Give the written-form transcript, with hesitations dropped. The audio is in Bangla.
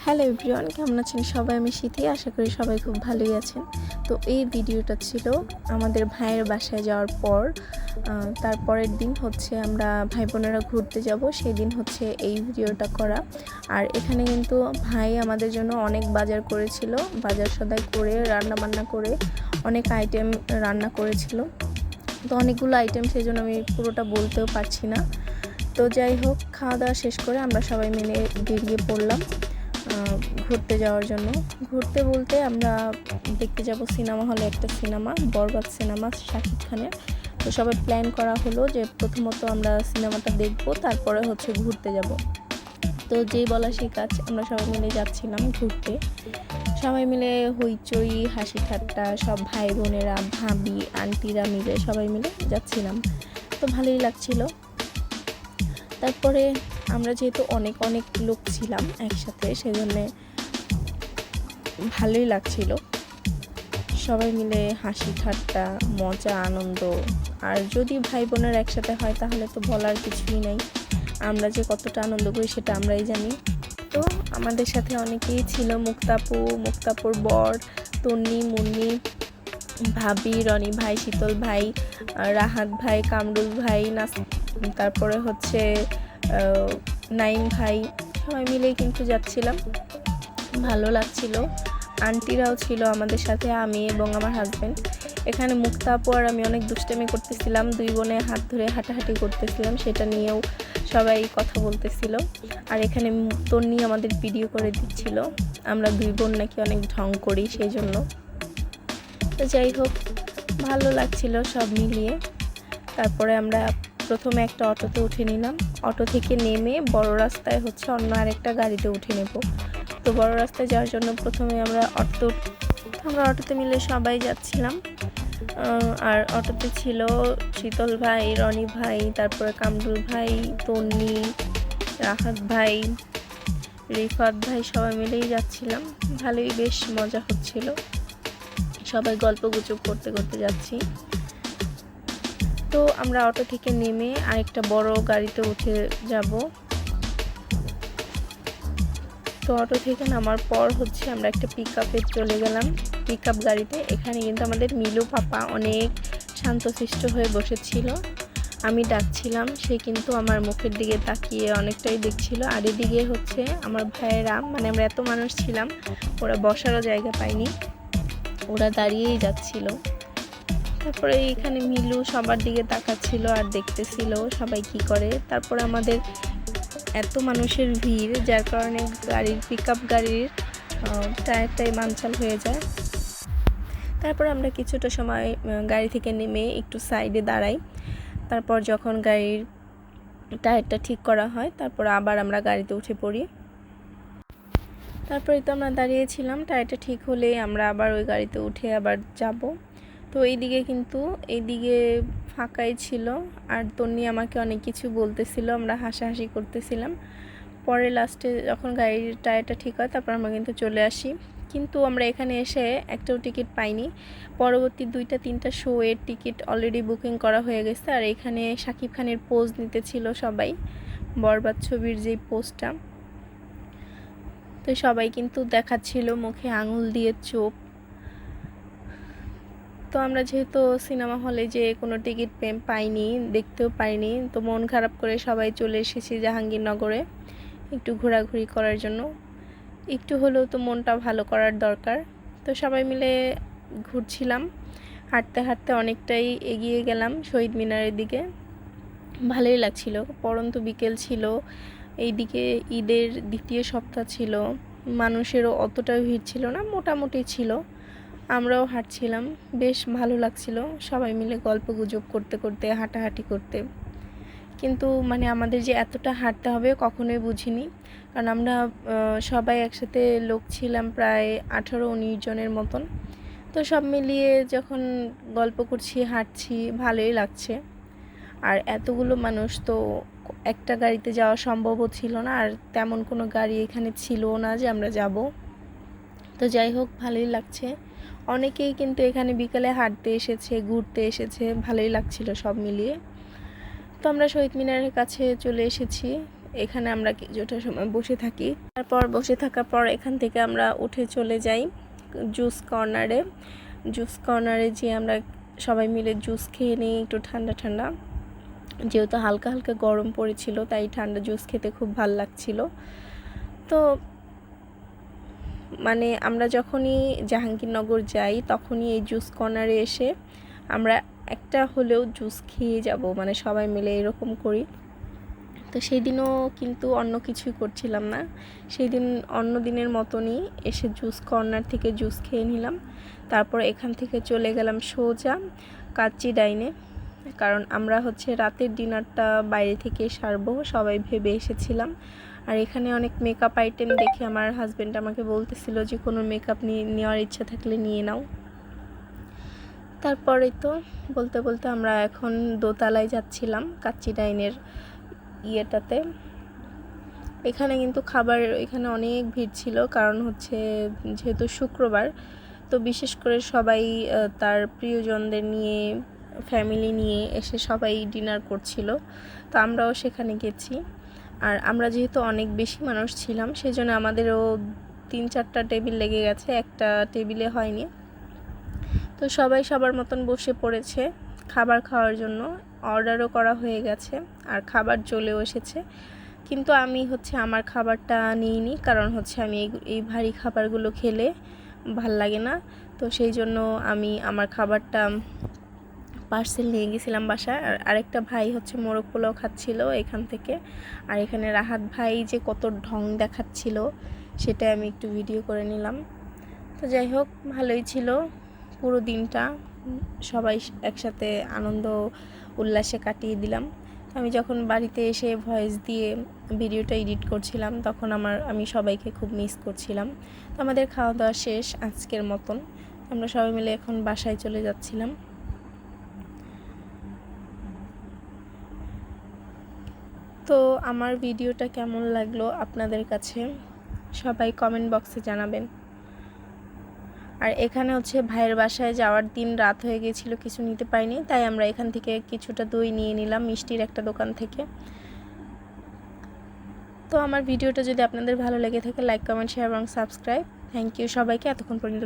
হ্যালো এভরিওয়ান, কেমন আছেন সবাই? আমি শীতি, আশা করি সবাই খুব ভালোই আছেন। তো এই ভিডিওটা ছিল আমাদের ভাইয়ের বাসায় যাওয়ার পর। তারপরের দিন হচ্ছে আমরা ভাই বোনেরা ঘুরতে যাব, সেই দিন হচ্ছে এই ভিডিওটা করা। আর এখানে কিন্তু ভাই আমাদের জন্য অনেক বাজার করেছিল, বাজার সদাই করে রান্না বান্না করে অনেক আইটেম রান্না করেছিল। তো অনেকগুলো আইটেম, সেই জন্য আমি পুরোটা বলতেও পারছি না। তো যাই হোক, খাওয়া দাওয়া শেষ করে আমরা সবাই মিলে বেরিয়ে পড়লাম ঘুরতে যাওয়ার জন্য। ঘুরতে বলতে আমরা দেখতে যাব সিনেমা হলে, একটা সিনেমা বরবাদ সিনেমা শাকিব খানের। তো সবাই প্ল্যান করা হলো যে প্রথমত আমরা সিনেমাটা দেখব, তারপরে হচ্ছে ঘুরতে যাব। তো যেই বলা সেই কাজ, আমরা সবাই মিলে যাচ্ছিলাম ঘুরতে। সবাই মিলে হইচই হাসি ঠাট্টা, সব ভাই বোনেরা ভাবি আন্টিরা মিলে সবাই মিলে যাচ্ছিলাম। তো ভালোই লাগছিল। তারপরে আমরা যেহেতু অনেক অনেক লোক ছিলাম একসাথে, সেজন্য ভালোই লাগছিল। সবাই মিলে হাসি ঠাট্টা, মজা আনন্দ। আর যদি ভাই বোনের একসাথে হয় তাহলে তো বলার কিছুই নাই। আমরা যে কতটা আনন্দ করি সেটা আমরাই জানি। তো আমাদের সাথে অনেকেই ছিল, মুক্তাপুর বর, তন্নি, মুন্নি, ভাবি, রনি ভাই, শীতল ভাই, রাহাত ভাই, কামরুল ভাই, তারপরে হচ্ছে নাইম ভাই, সবাই মিলেই কিন্তু যাচ্ছিলাম, ভালো লাগছিল। আন্টিরাও ছিল আমাদের সাথে, আমি এবং আমার হাজব্যান্ড। এখানে মুক্তা আপু আর আমি অনেক দুষ্টামি করতেছিলাম, দুই বোনে হাত ধরে হাঁটাহাঁটি করতেছিলাম, সেটা নিয়েও সবাই কথা বলতেছিল। আর এখানে তন্নি আমাদের ভিডিও করে দিচ্ছিল, আমরা দুই বোন নাকি অনেক ঢং করি সেই জন্য। তো যাই হোক, ভালো লাগছিল সব মিলিয়ে। তারপরে আমরা প্রথমে একটা অটোতে উঠে নিলাম, অটো থেকে নেমে বড় রাস্তায় হচ্ছে অন্য আরেকটা গাড়িতে উঠে নেব। তো বড় রাস্তায় যাওয়ার জন্য প্রথমে আমরা অটোতে মিলে সবাই যাচ্ছিলাম। আর অটোতে ছিল শীতল ভাই, রনি ভাই, তারপরে কামরুল ভাই, তন্নি, রাহাত ভাই, রিফাত ভাই, সবাই মিলেই যাচ্ছিলাম। ভালোই বেশ মজা হচ্ছিল, সবাই গল্প গুজব করতে করতে যাচ্ছি। তো আমরা অটো থেকে নেমে আরেকটা বড় গাড়িতে উঠে যাব। তো অটো থেকে নামার পর হচ্ছে আমরা একটা পিকআপে চলে গেলাম, পিকআপ গাড়িতে। এখানে কিন্তু আমাদের মিলু পাপা অনেক শান্তশিষ্ট হয়ে বসেছিল। আমি ডাকছিলাম, সে কিন্তু আমার মুখের দিকে তাকিয়ে অনেকটাই দেখছিল। আর এদিকে হচ্ছে আমার ভাইয়েরা, মানে আমরা এত মানুষ ছিলাম, ওরা বসারও জায়গা পায়নি, ওরা দাঁড়িয়েই যাচ্ছিল। তারপরে এখানে মিলু সবার দিকে তাকাচ্ছিল আর দেখতেছিল সবাই কি করে। তারপরে আমাদের এত মানুষের ভিড়, যার কারণে পিকআপ গাড়ির টায়ারটাই বানচাল হয়ে যায়। তারপর আমরা কিছুটা সময় গাড়ি থেকে নেমে একটু সাইডে দাঁড়াই। তারপর যখন গাড়ির টায়ারটা ঠিক করা হয়, তারপর আবার আমরা গাড়িতে উঠে পড়ি। তারপরে তো আমরা দাঁড়িয়েছিলাম, টায়ারটা ঠিক হলে আমরা আবার ওই গাড়িতে উঠে আবার যাব। তো এইদিকে ফাঁকাই ছিল। আর তন্নি আমাকে অনেক কিছু বলতেছিল, আমরা হাসাহাসি করতেছিলাম। পরে লাস্টে যখন গাড়ির টায়ারটা ঠিক হয়, তারপর আমরা কিন্তু চলে আসি। কিন্তু আমরা এখানে এসে একটাও টিকিট পাইনি। পরবর্তী 2-3টা শো এর টিকিট অলরেডি বুকিং করা হয়ে গেছে। আর এখানে শাকিব খানের পোজ নিতে ছিল সবাই, বরবাদ ছবির যেই পোজটা। তো সবাই কিন্তু দেখাচ্ছিল মুখে আঙুল দিয়ে চোপ। তো আমরা যেহেতু সিনেমা হলে যে কোনো টিকিট পাইনি, দেখতেও পাইনি, তো মন খারাপ করে সবাই চলে এসেছি জাহাঙ্গীরনগরে একটু ঘোরাঘুরি করার জন্য। একটু হলেও তো মনটা ভালো করার দরকার। তো সবাই মিলে ঘুরছিলাম, হাঁটতে হাঁটতে অনেকটাই এগিয়ে গেলাম শহীদ মিনারের দিকে। ভালোই লাগছিল, পরন্ত বিকেল ছিল, এইদিকে ঈদের দ্বিতীয় সপ্তাহ ছিল, মানুষেরও অতটা ভিড় ছিল না, মোটামুটি ছিল। আমরাও হাঁটছিলাম, বেশ ভালো লাগছিল সবাই মিলে গল্প গুজব করতে করতে, হাঁটাহাঁটি করতে। কিন্তু মানে আমাদের যে এতটা হাঁটতে হবে কখনোই বুঝিনি, কারণ আমরা সবাই একসাথে লোক ছিলাম প্রায় 18-19 জনের মতন। তো সব মিলিয়ে যখন গল্প করছি, হাঁটছি, ভালোই লাগছে। আর এতগুলো মানুষ তো একটা গাড়িতে যাওয়া সম্ভবও ছিল না, আর তেমন কোনো গাড়ি এখানে ছিল না যে আমরা যাব। তো যাই হোক, ভালোই লাগছে। অনেকেই কিন্তু এখানে বিকালে হাঁটতে এসেছে, ঘুরতে এসেছে, ভালোই লাগছিল সব মিলিয়ে। তো আমরা শহীদ মিনারের কাছে চলে এসেছি। এখানে আমরা কিছুটা সময় বসে থাকি। তারপর বসে থাকার পর এখান থেকে আমরা উঠে চলে যাই জুস কর্নারে। জুস কর্নারে যেয়ে আমরা সবাই মিলে জুস খেয়ে নিই, একটু ঠান্ডা ঠান্ডা, যেহেতু হালকা হালকা গরম পড়েছিল তাই ঠান্ডা জুস খেতে খুব ভালো লাগছিল। তো মানে আমরা যখনই জাহাঙ্গীরনগর যাই তখনই এই জুস কর্নারে এসে আমরা একটা হলেও জুস খেয়ে যাব, মানে সবাই মিলে এরকম করি। তো সেই দিনও কিন্তু অন্য কিছুই করছিলাম না, সেই দিন অন্য দিনের মতনই এসে জুস কর্নার থেকে জুস খেয়ে নিলাম। তারপর এখান থেকে চলে গেলাম সোজা কাচ্চি ডাইনে, কারণ আমরা হচ্ছে রাতের ডিনারটা বাইরে থেকে সারবো সবাই ভেবে এসেছিলাম। আর এখানে অনেক মেকআপ আইটেম দেখে আমার হাজব্যান্ড আমাকে বলতেছিল যে কোনো মেকআপ নেওয়ার ইচ্ছা থাকলে নিয়ে নাও। তারপরে তো বলতে বলতে আমরা এখন দোতলায় যাচ্ছিলাম কাচ্চি ডাইনের ইয়েটাতে। এখানে কিন্তু খাবার এখানে অনেক ভিড় ছিল, কারণ হচ্ছে যেহেতু শুক্রবার, তো বিশেষ করে সবাই তার প্রিয়জনদের নিয়ে ফ্যামিলি নিয়ে এসে সবাই ডিনার করছিল, তো আমরাও সেখানে গেছি। আর আমরা যেহেতু অনেক বেশি মানুষ ছিলাম সেজন্য আমাদেরও 3-4টা টেবিল লেগে গেছে, একটা টেবিলে হয়নি। তো সবাই সবার মতন বসে পড়েছে খাবার খাওয়ার জন্য, অর্ডারও করা হয়ে গেছে আর খাবার চলেও এসেছে। কিন্তু আমি হচ্ছে আমার খাবারটা নিইনি, কারণ হচ্ছে আমি এই ভারী খাবারগুলো খেলে ভাল লাগে না, তো সেই জন্য আমি আমার খাবারটা পার্সেল নিয়ে গেছিলাম বাসায়। আর আরেকটা ভাই হচ্ছে মোরগ পোলাও খাচ্ছিল এখান থেকে। আর এখানে রাহাত ভাই যে কত ঢং দেখাচ্ছিল সেটা আমি একটু ভিডিও করে নিলাম। তো যাই হোক, ভালোই ছিল পুরো দিনটা, সবাই একসাথে আনন্দ উল্লাসে কাটিয়ে দিলাম। আমি যখন বাড়িতে এসে ভয়েস দিয়ে ভিডিওটা এডিট করছিলাম তখন আমি সবাইকে খুব মিস করছিলাম। তো আমাদের খাওয়া দাওয়া শেষ আজকের মতন, আমরা সবাই মিলে এখন বাসায় চলে যাচ্ছিলাম। তো আমার ভিডিওটা কেমন লাগলো আপনাদের কাছে সবাই কমেন্ট বক্সে জানাবেন। আর এখানে হচ্ছে ভাইয়ের বাসায় যাওয়ার দিন রাত হয়ে গিয়েছিল, কিছু নিতে পারিনি, তাই আমরা এখান থেকে কিছুটা দই নিয়ে নিলাম মিষ্টির একটা দোকান থেকে। তো আমার ভিডিওটা যদি আপনাদের ভালো লেগে থাকে লাইক কমেন্ট শেয়ার এবং সাবস্ক্রাইব। থ্যাংক ইউ সবাইকে এতক্ষণ পর্যন্ত